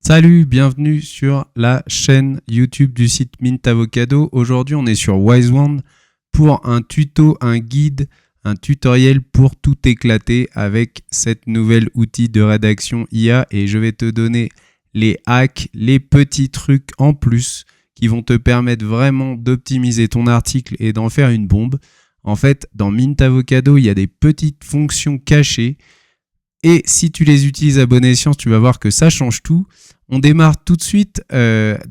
Salut, bienvenue sur la chaîne YouTube du site Mint Avocado. Aujourd'hui, on est sur WiseOne pour un tuto, un guide, un tutoriel pour tout éclater avec cette nouvelle outil de rédaction IA et je vais te donner les hacks, les petits trucs en plus qui vont te permettre vraiment d'optimiser ton article et d'en faire une bombe. En fait, dans Mint Avocado, il y a des petites fonctions cachées et si tu les utilises à bon escient, tu vas voir que ça change tout. On démarre tout de suite.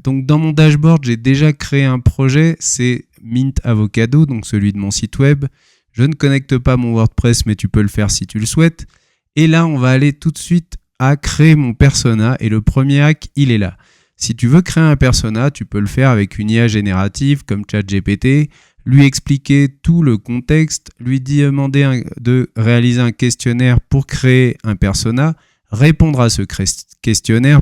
Donc dans mon dashboard, j'ai déjà créé un projet. C'est Mint Avocado, donc celui de mon site web. Je ne connecte pas mon WordPress, mais tu peux le faire si tu le souhaites. Et là, on va aller tout de suite à créer mon persona. Et le premier hack, il est là. Si tu veux créer un persona, tu peux le faire avec une IA générative comme ChatGPT, lui expliquer tout le contexte, lui demander de réaliser un questionnaire pour créer un persona, répondre à ce questionnaire,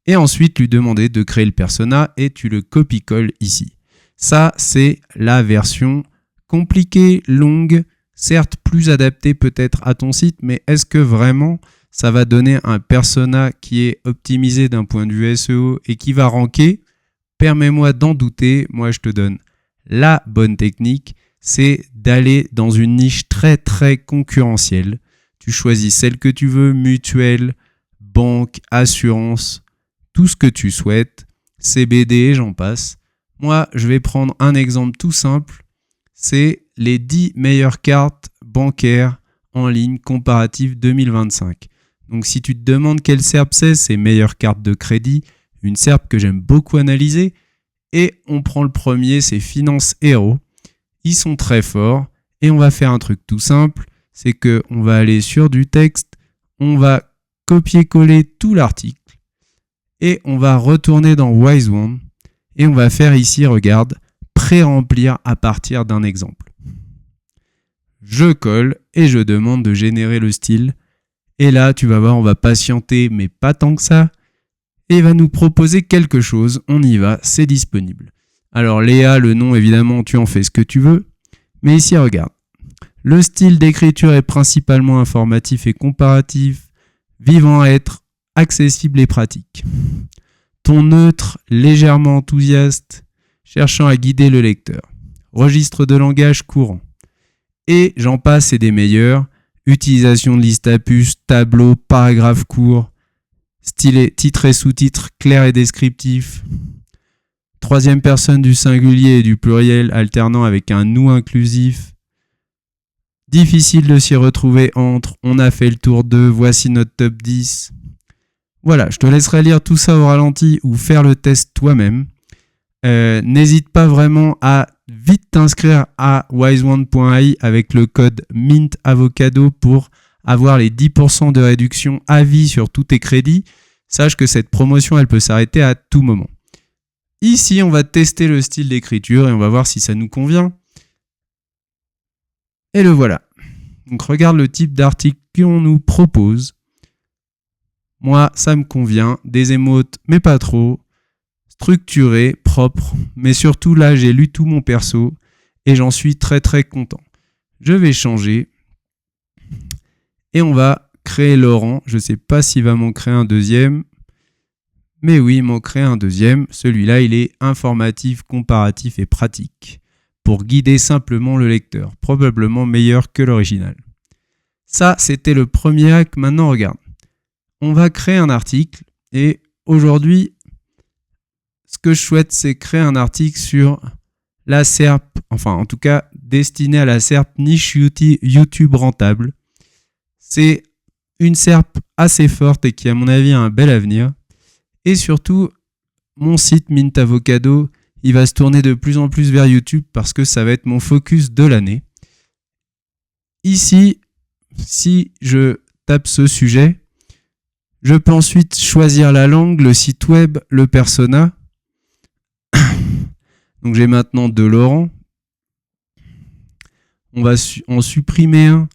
et ensuite lui demander de créer le persona et tu le copie-colles ici. Ça, c'est la version compliquée, longue, certes plus adaptée peut-être à ton site, mais est-ce que vraiment ça va donner un persona qui est optimisé d'un point de vue SEO et qui va ranker? Permets-moi d'en douter, moi je te donne la bonne technique, c'est d'aller dans une niche très très concurrentielle. Tu choisis celle que tu veux, mutuelle, banque, assurance, tout ce que tu souhaites, CBD, j'en passe. Moi, je vais prendre un exemple tout simple, c'est les 10 meilleures cartes bancaires en ligne comparatives 2025. Donc si tu te demandes quelle SERP c'est meilleures cartes de crédit, une SERP que j'aime beaucoup analyser, et on prend le premier, c'est Finance Hero. Ils sont très forts et on va faire un truc tout simple, c'est qu'on va aller sur du texte, on va copier-coller tout l'article et on va retourner dans WiseOne et on va faire ici, regarde, pré-remplir à partir d'un exemple. Je colle et je demande de générer le style. Et là, tu vas voir, on va patienter, mais pas tant que ça. Et il va nous proposer quelque chose. On y va, c'est disponible. Alors Léa, le nom, évidemment, tu en fais ce que tu veux. Mais ici, regarde. Le style d'écriture est principalement informatif et comparatif, vivant à être accessible et pratique. Ton neutre, légèrement enthousiaste, cherchant à guider le lecteur. Registre de langage courant. Et j'en passe et des meilleurs. Utilisation de liste à puces, tableau, paragraphe court, style titre et sous-titre clair et descriptif. Troisième personne du singulier et du pluriel alternant avec un nous inclusif. Difficile de s'y retrouver entre, on a fait le tour de, voici notre top 10. Voilà, je te laisserai lire tout ça au ralenti ou faire le test toi-même. N'hésite pas vraiment à vite t'inscrire à wiseone.ai avec le code MINTAVOCADO pour avoir les 10% de réduction à vie sur tous tes crédits. Sache que cette promotion, elle peut s'arrêter à tout moment. Ici, on va tester le style d'écriture et on va voir si ça nous convient. Et le voilà. Donc regarde le type d'article qu'on nous propose. Moi, ça me convient. Des émotes, mais pas trop. Structuré, propre, mais surtout là j'ai lu tout mon perso et j'en suis très très content. Je vais changer et on va créer Laurent. Je ne sais pas s'il va m'en créer un deuxième, mais oui, il m'en crée un deuxième. Celui-là, il est informatif, comparatif et pratique pour guider simplement le lecteur, probablement meilleur que l'original. Ça, c'était le premier hack. Maintenant, regarde. On va créer un article et aujourd'hui, ce que je souhaite, c'est créer un article sur la SERP, enfin en tout cas destiné à la SERP niche YouTube rentable. C'est une SERP assez forte et qui à mon avis a un bel avenir. Et surtout, mon site Mint Avocado, il va se tourner de plus en plus vers YouTube parce que ça va être mon focus de l'année. Ici, si je tape ce sujet, je peux ensuite choisir la langue, le site web, le persona. Donc j'ai maintenant deux Laurent. On va en supprimer un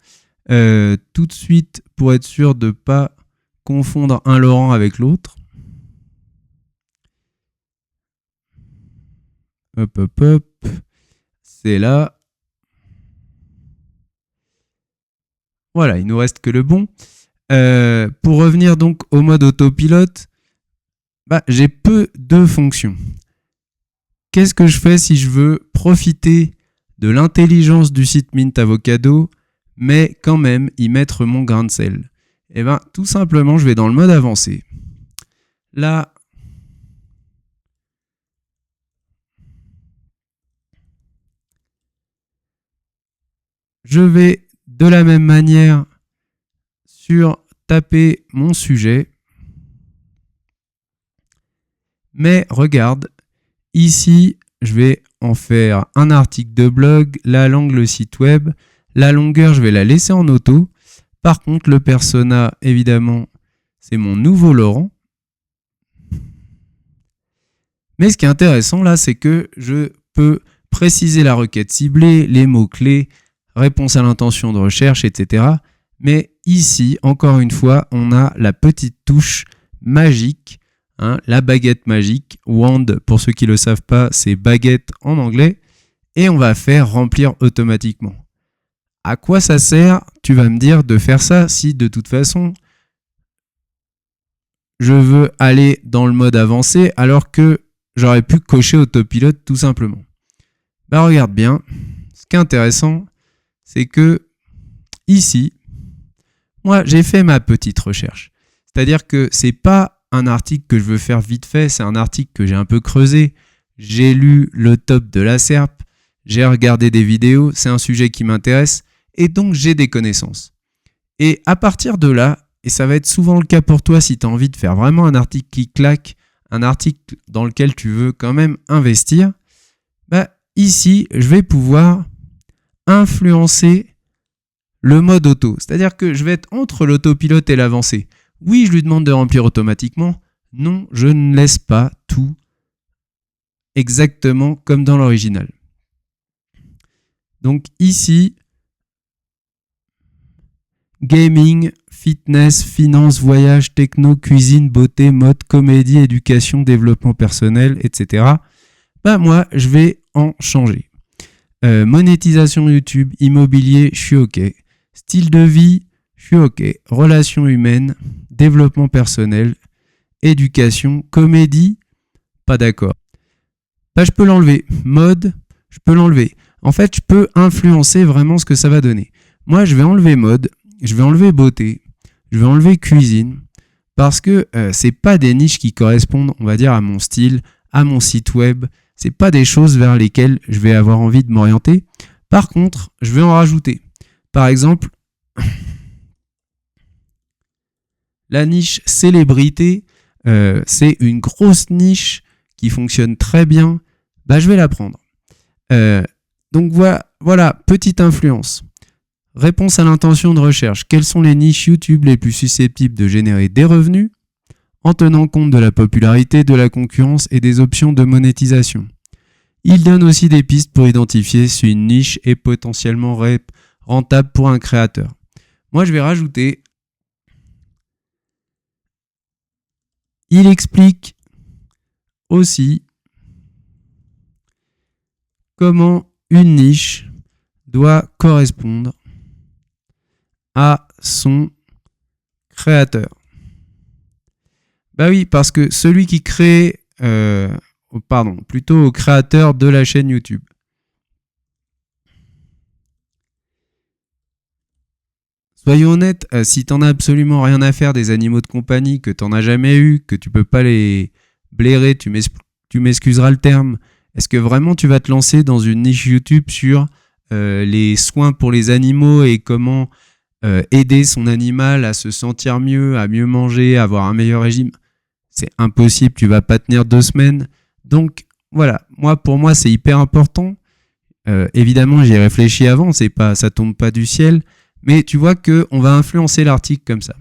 tout de suite pour être sûr de ne pas confondre un Laurent avec l'autre. Hop, hop, hop. C'est là. Voilà, il nous reste que le bon. Pour revenir donc au mode autopilote, j'ai peu de fonctions. Qu'est-ce que je fais si je veux profiter de l'intelligence du site Mint Avocado, mais quand même y mettre mon grain de sel? Tout simplement, je vais dans le mode avancé. Là, je vais de la même manière taper mon sujet. Mais regarde, ici, je vais en faire un article de blog, la langue, le site web. La longueur, je vais la laisser en auto. Par contre, le persona, évidemment, c'est mon nouveau Laurent. Mais ce qui est intéressant là, c'est que je peux préciser la requête ciblée, les mots-clés, réponse à l'intention de recherche, etc. Mais ici, encore une fois, on a la petite touche magique, la baguette magique. Wand, pour ceux qui ne le savent pas, c'est baguette en anglais. Et on va faire remplir automatiquement. À quoi ça sert, tu vas me dire, de faire ça si de toute façon, je veux aller dans le mode avancé alors que j'aurais pu cocher autopilote tout simplement. Regarde bien, ce qui est intéressant, c'est que ici, moi j'ai fait ma petite recherche. C'est-à-dire que c'est pas un article que je veux faire vite fait, c'est un article que j'ai un peu creusé. J'ai lu le top de la SERP, j'ai regardé des vidéos, c'est un sujet qui m'intéresse et donc j'ai des connaissances. Et à partir de là, et ça va être souvent le cas pour toi si tu as envie de faire vraiment un article qui claque, un article dans lequel tu veux quand même investir, ici, je vais pouvoir influencer le mode auto. C'est-à-dire que je vais être entre l'autopilote et l'avancée. Oui, je lui demande de remplir automatiquement. Non, je ne laisse pas tout exactement comme dans l'original. Donc ici, gaming, fitness, finance, voyage, techno, cuisine, beauté, mode, comédie, éducation, développement personnel, etc. Moi, je vais en changer. Monétisation YouTube, immobilier, je suis OK. Style de vie, je suis OK. Relations humaines, développement personnel, éducation, comédie, pas d'accord. Je peux l'enlever. Mode, je peux l'enlever. En fait, je peux influencer vraiment ce que ça va donner. Moi, je vais enlever mode, je vais enlever beauté, je vais enlever cuisine, parce que c'est pas des niches qui correspondent, on va dire, à mon style, à mon site web. C'est pas des choses vers lesquelles je vais avoir envie de m'orienter. Par contre, je vais en rajouter. Par exemple, la niche célébrité, c'est une grosse niche qui fonctionne très bien. Je vais la prendre. Donc voilà, petite influence. Réponse à l'intention de recherche. Quelles sont les niches YouTube les plus susceptibles de générer des revenus en tenant compte de la popularité, de la concurrence et des options de monétisation? Il donne aussi des pistes pour identifier si une niche est potentiellement rentable pour un créateur. Moi, je vais rajouter. Il explique aussi comment une niche doit correspondre à son créateur. Oui, parce que celui qui crée, plutôt au créateur de la chaîne YouTube. Soyons honnêtes, si t'en as absolument rien à faire des animaux de compagnie, que t'en as jamais eu, que tu peux pas les blairer, tu m'excuseras le terme, est-ce que vraiment tu vas te lancer dans une niche YouTube sur les soins pour les animaux et comment aider son animal à se sentir mieux, à mieux manger, à avoir un meilleur régime? C'est impossible, tu vas pas tenir 2 semaines. Donc voilà, pour moi c'est hyper important. Évidemment j'y ai réfléchi avant, ça tombe pas du ciel, mais tu vois qu'on va influencer l'article comme ça.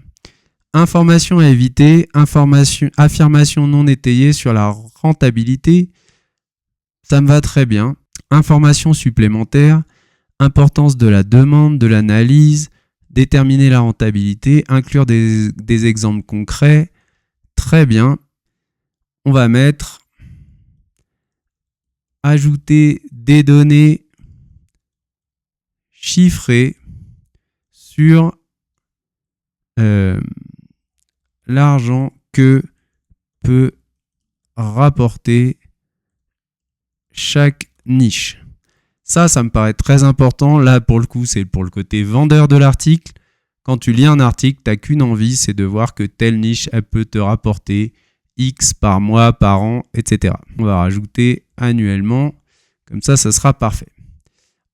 Information à éviter, affirmation non étayée sur la rentabilité, ça me va très bien. Information supplémentaire, importance de la demande, de l'analyse, déterminer la rentabilité, inclure des exemples concrets. Très bien. On va mettre ajouter des données chiffrées sur l'argent que peut rapporter chaque niche. Ça me paraît très important. Là, pour le coup, c'est pour le côté vendeur de l'article. Quand tu lis un article, tu n'as qu'une envie, c'est de voir que telle niche, elle peut te rapporter X par mois, par an, etc. On va rajouter annuellement. Comme ça sera parfait.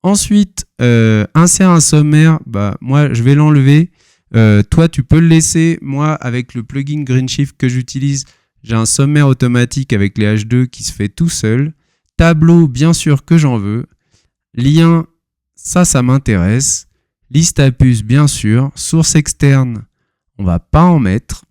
Ensuite, insère un sommaire. Moi, je vais l'enlever. Toi, tu peux le laisser. Moi, avec le plugin GreenShift que j'utilise, j'ai un sommaire automatique avec les H2 qui se fait tout seul. Tableau, bien sûr que j'en veux. Lien, ça m'intéresse. Liste à puce, bien sûr. Source externe, on va pas en mettre.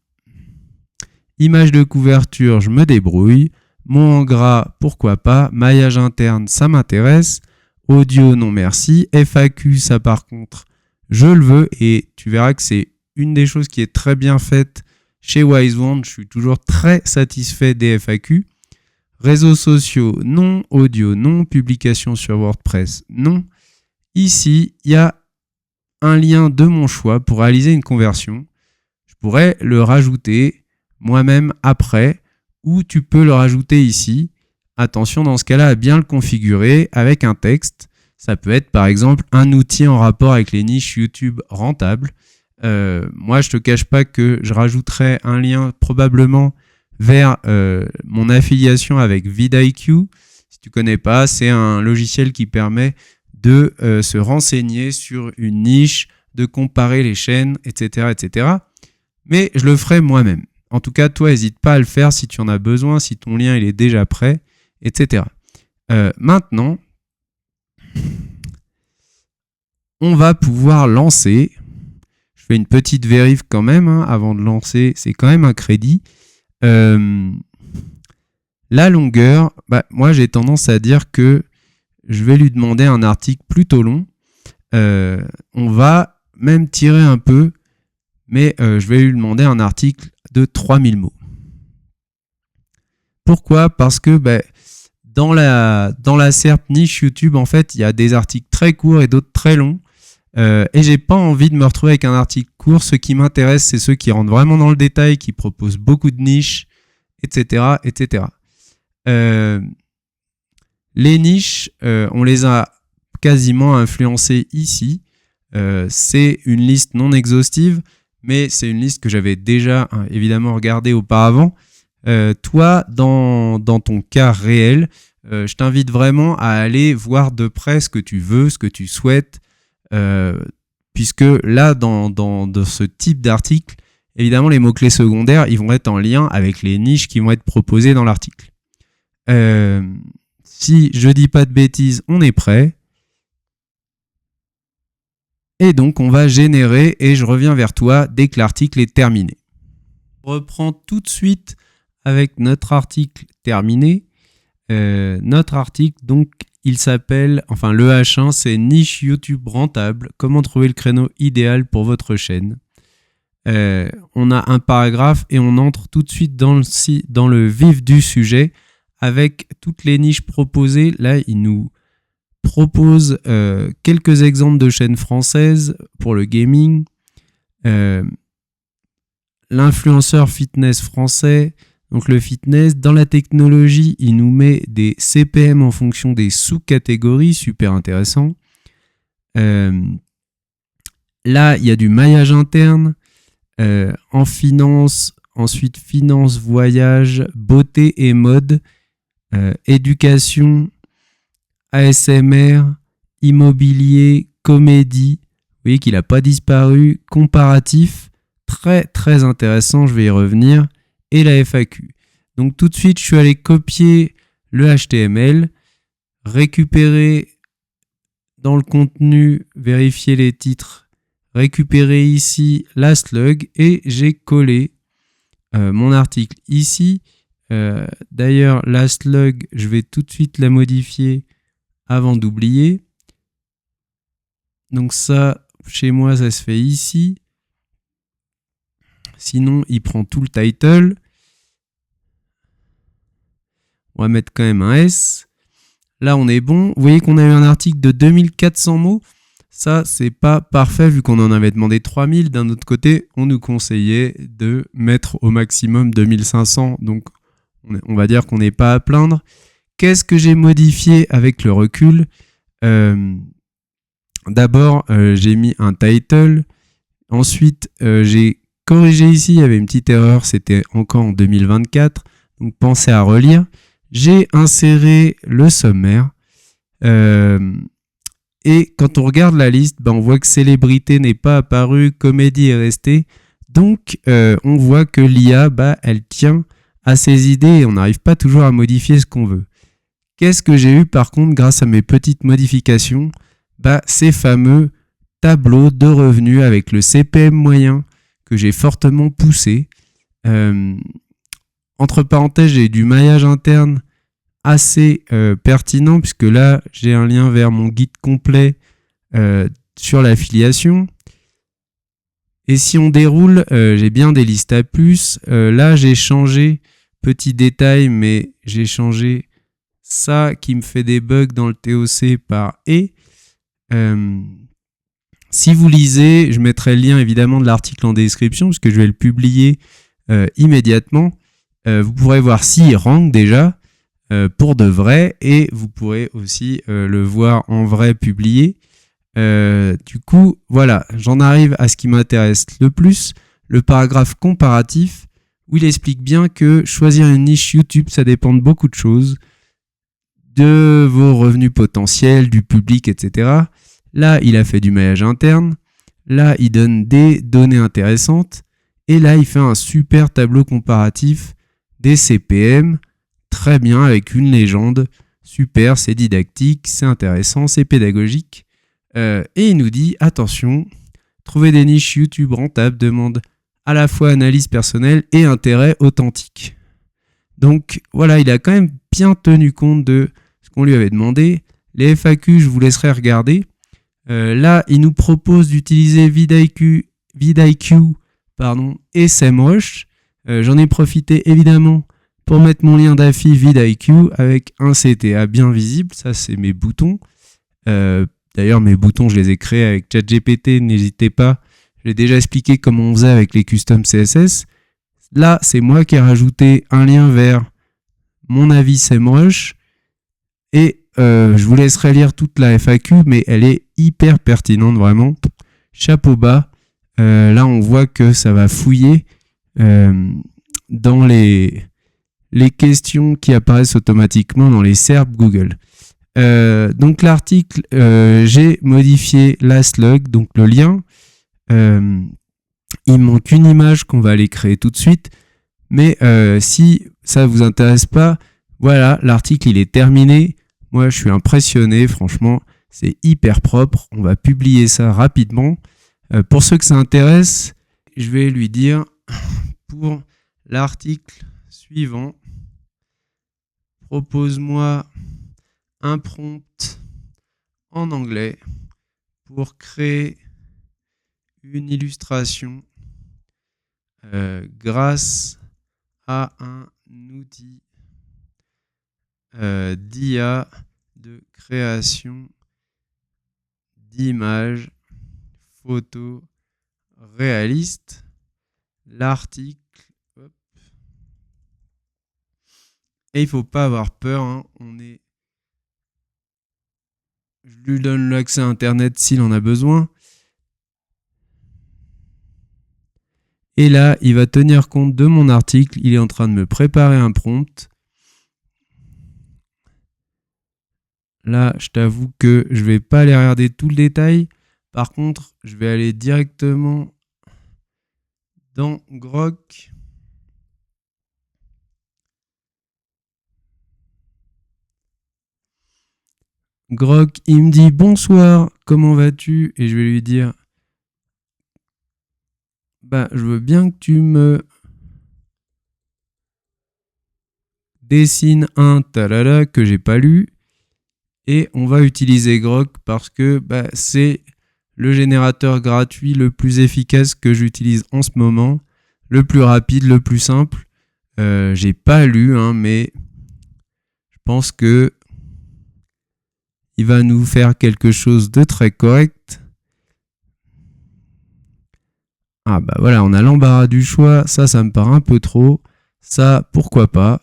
Image de couverture, je me débrouille. Mot en gras, pourquoi pas. Maillage interne, ça m'intéresse. Audio, non merci. FAQ, ça par contre, je le veux. Et tu verras que c'est une des choses qui est très bien faite chez WiseWand. Je suis toujours très satisfait des FAQ. Réseaux sociaux, non. Audio, non. Publication sur WordPress, non. Ici, il y a un lien de mon choix pour réaliser une conversion. Je pourrais le rajouter moi-même après, ou tu peux le rajouter ici. Attention, dans ce cas-là, à bien le configurer avec un texte. Ça peut être par exemple un outil en rapport avec les niches YouTube rentables. Moi, je te cache pas que je rajouterai un lien probablement vers mon affiliation avec vidIQ. Si tu connais pas, c'est un logiciel qui permet de se renseigner sur une niche, de comparer les chaînes, etc., etc. Mais je le ferai moi-même. En tout cas, toi, n'hésite pas à le faire si tu en as besoin, si ton lien il est déjà prêt, etc. Maintenant, on va pouvoir lancer. Je fais une petite vérif quand même, avant de lancer. C'est quand même un crédit. La longueur, moi j'ai tendance à dire que je vais lui demander un article plutôt long. On va même tirer un peu, mais je vais lui demander un article de 3000 mots. Pourquoi ? Parce que dans la SERP niche YouTube, en fait, il y a des articles très courts et d'autres très longs. Et j'ai pas envie de me retrouver avec un article court. Ce qui m'intéresse, c'est ceux qui rentrent vraiment dans le détail, qui proposent beaucoup de niches, etc., etc. Les niches, on les a quasiment influencées ici. C'est une liste non exhaustive, mais c'est une liste que j'avais déjà évidemment regardée auparavant. Toi, dans ton cas réel, je t'invite vraiment à aller voir de près ce que tu veux, ce que tu souhaites, puisque là, dans ce type d'article, évidemment, les mots-clés secondaires, ils vont être en lien avec les niches qui vont être proposées dans l'article. Si je dis pas de bêtises, on est prêt. Et donc, on va générer et je reviens vers toi dès que l'article est terminé. On reprend tout de suite avec notre article terminé. Notre article, donc, il s'appelle, le H1, c'est Niche YouTube rentable. Comment trouver le créneau idéal pour votre chaîne. On a un paragraphe et on entre tout de suite dans le vif du sujet avec toutes les niches proposées. Là, il nous propose quelques exemples de chaînes françaises pour le gaming. L'influenceur fitness français. Donc le fitness, dans la technologie, il nous met des CPM en fonction des sous-catégories, super intéressant. Là, il y a du maillage interne. En finance, ensuite finance, voyage, beauté et mode, éducation, ASMR, immobilier, comédie. Vous voyez qu'il n'a pas disparu. Comparatif, très très intéressant, je vais y revenir. Et la FAQ. Donc tout de suite, je suis allé copier le HTML, récupérer dans le contenu, vérifier les titres, récupérer ici la slug et j'ai collé mon article ici. D'ailleurs, la slug, je vais tout de suite la modifier avant d'oublier. Donc ça, chez moi, ça se fait ici. Sinon, il prend tout le title. On va mettre quand même un S. Là, on est bon. Vous voyez qu'on a eu un article de 2400 mots. Ça, c'est pas parfait vu qu'on en avait demandé 3000. D'un autre côté, on nous conseillait de mettre au maximum 2500. Donc, on va dire qu'on n'est pas à plaindre. Qu'est-ce que j'ai modifié avec le recul ? D'abord, j'ai mis un title. Ensuite, j'ai corrigé ici, il y avait une petite erreur, c'était encore en 2024. Donc, pensez à relire. J'ai inséré le sommaire. Et quand on regarde la liste, on voit que célébrité n'est pas apparue, comédie est restée. Donc, on voit que l'IA, elle tient à ses idées et on n'arrive pas toujours à modifier ce qu'on veut. Qu'est-ce que j'ai eu par contre grâce à mes petites modifications ? Ces fameux tableaux de revenus avec le CPM moyen que j'ai fortement poussé. Entre parenthèses, j'ai du maillage interne assez pertinent puisque là, j'ai un lien vers mon guide complet sur l'affiliation. Et si on déroule, j'ai bien des listes à plus. Là, j'ai changé, petit détail, mais j'ai changé ça qui me fait des bugs dans le TOC par « et ». Si vous lisez, je mettrai le lien évidemment de l'article en description puisque je vais le publier immédiatement. Vous pourrez voir s'il rank déjà pour de vrai et vous pourrez aussi le voir en vrai publié. Du coup, voilà, j'en arrive à ce qui m'intéresse le plus, le paragraphe comparatif où il explique bien que choisir une niche YouTube, ça dépend de beaucoup de choses, de vos revenus potentiels, du public, etc. Là, il a fait du maillage interne. Là, il donne des données intéressantes. Et là, il fait un super tableau comparatif des CPM. Très bien, avec une légende. Super, c'est didactique, c'est intéressant, c'est pédagogique. Et il nous dit, attention, trouver des niches YouTube rentables demande à la fois analyse personnelle et intérêt authentique. Donc voilà, il a quand même bien tenu compte de ce qu'on lui avait demandé. Les FAQ, je vous laisserai regarder. Là, il nous propose d'utiliser vidIQ et SEMrush. J'en ai profité évidemment pour mettre mon lien d'affi vidIQ avec un CTA bien visible. Ça, c'est mes boutons. D'ailleurs, mes boutons, je les ai créés avec ChatGPT. N'hésitez pas. Je l'ai déjà expliqué comment on faisait avec les custom CSS. Là, c'est moi qui ai rajouté un lien vers mon avis SEMrush. Et je vous laisserai lire toute la FAQ, mais elle est hyper pertinente, vraiment. Chapeau bas. Là, on voit que ça va fouiller dans les questions qui apparaissent automatiquement dans les SERP Google. Donc l'article, j'ai modifié la slug, donc le lien. Il manque une image qu'on va aller créer tout de suite. Mais si ça ne vous intéresse pas, voilà, l'article il est terminé. Moi, je suis impressionné, franchement, c'est hyper propre. On va publier ça rapidement. Pour ceux que ça intéresse, je vais lui dire pour l'article suivant, propose-moi un prompt en anglais pour créer une illustration grâce à un outil d'IA de création d'images photos réalistes. L'article, hop. Et il ne faut pas avoir peur, hein, je lui donne l'accès à Internet s'il en a besoin. Et là, il va tenir compte de mon article. Il est en train de me préparer un prompt. Là, je t'avoue que je ne vais pas aller regarder tout le détail. Par contre, je vais aller directement dans Grok. Grok, il me dit bonsoir, comment vas-tu ? Et je vais lui dire je veux bien que tu me dessines un talala que j'ai pas lu. Et on va utiliser Grok parce que c'est le générateur gratuit le plus efficace que j'utilise en ce moment, le plus rapide, le plus simple. J'ai pas lu, mais je pense que il va nous faire quelque chose de très correct. Ah voilà, on a l'embarras du choix. Ça me paraît un peu trop. Ça, pourquoi pas.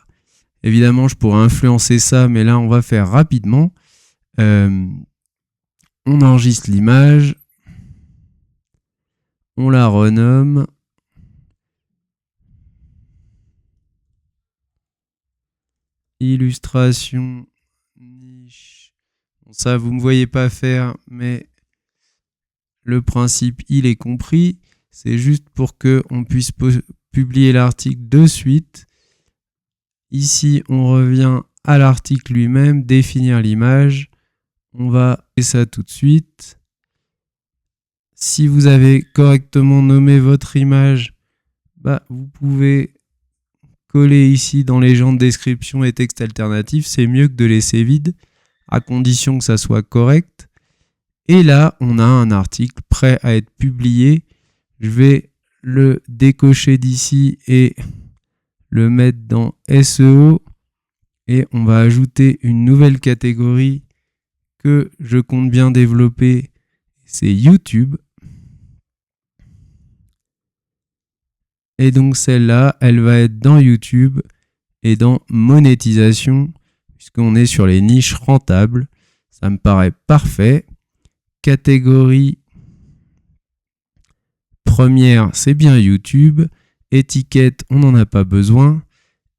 Évidemment, je pourrais influencer ça, mais là, on va faire rapidement. On enregistre l'image. On la renomme. Illustration niche. Bon, ça, vous ne me voyez pas faire, mais le principe, il est compris. C'est juste pour qu'on puisse publier l'article de suite. Ici, on revient à l'article lui-même, définir l'image. On va faire ça tout de suite. Si vous avez correctement nommé votre image, vous pouvez coller ici dans les champs de description et texte alternatif. C'est mieux que de laisser vide, à condition que ça soit correct. Et là, on a un article prêt à être publié. Je vais le décocher d'ici et le mettre dans SEO. Et on va ajouter une nouvelle catégorie que je compte bien développer. C'est YouTube. Et donc celle-là, elle va être dans YouTube et dans monétisation, puisqu'on est sur les niches rentables. Ça me paraît parfait. Catégorie première, c'est bien YouTube. Étiquette, on n'en a pas besoin.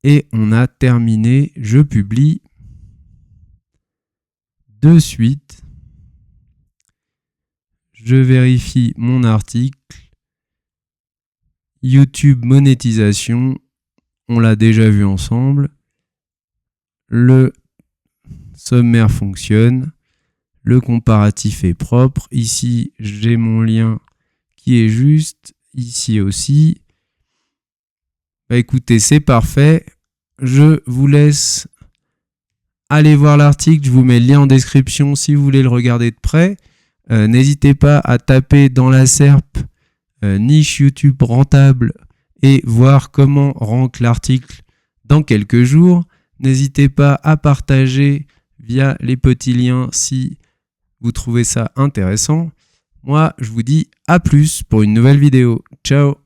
Et on a terminé. Je publie de suite. Je vérifie mon article. YouTube monétisation, on l'a déjà vu ensemble. Le sommaire fonctionne. Le comparatif est propre. Ici, j'ai mon lien qui est juste. Ici aussi. Écoutez, c'est parfait. Je vous laisse aller voir l'article. Je vous mets le lien en description si vous voulez le regarder de près. N'hésitez pas à taper dans la SERP niche YouTube rentable et voir comment rank l'article dans quelques jours. N'hésitez pas à partager via les petits liens si vous trouvez ça intéressant. Moi, je vous dis à plus pour une nouvelle vidéo. Ciao!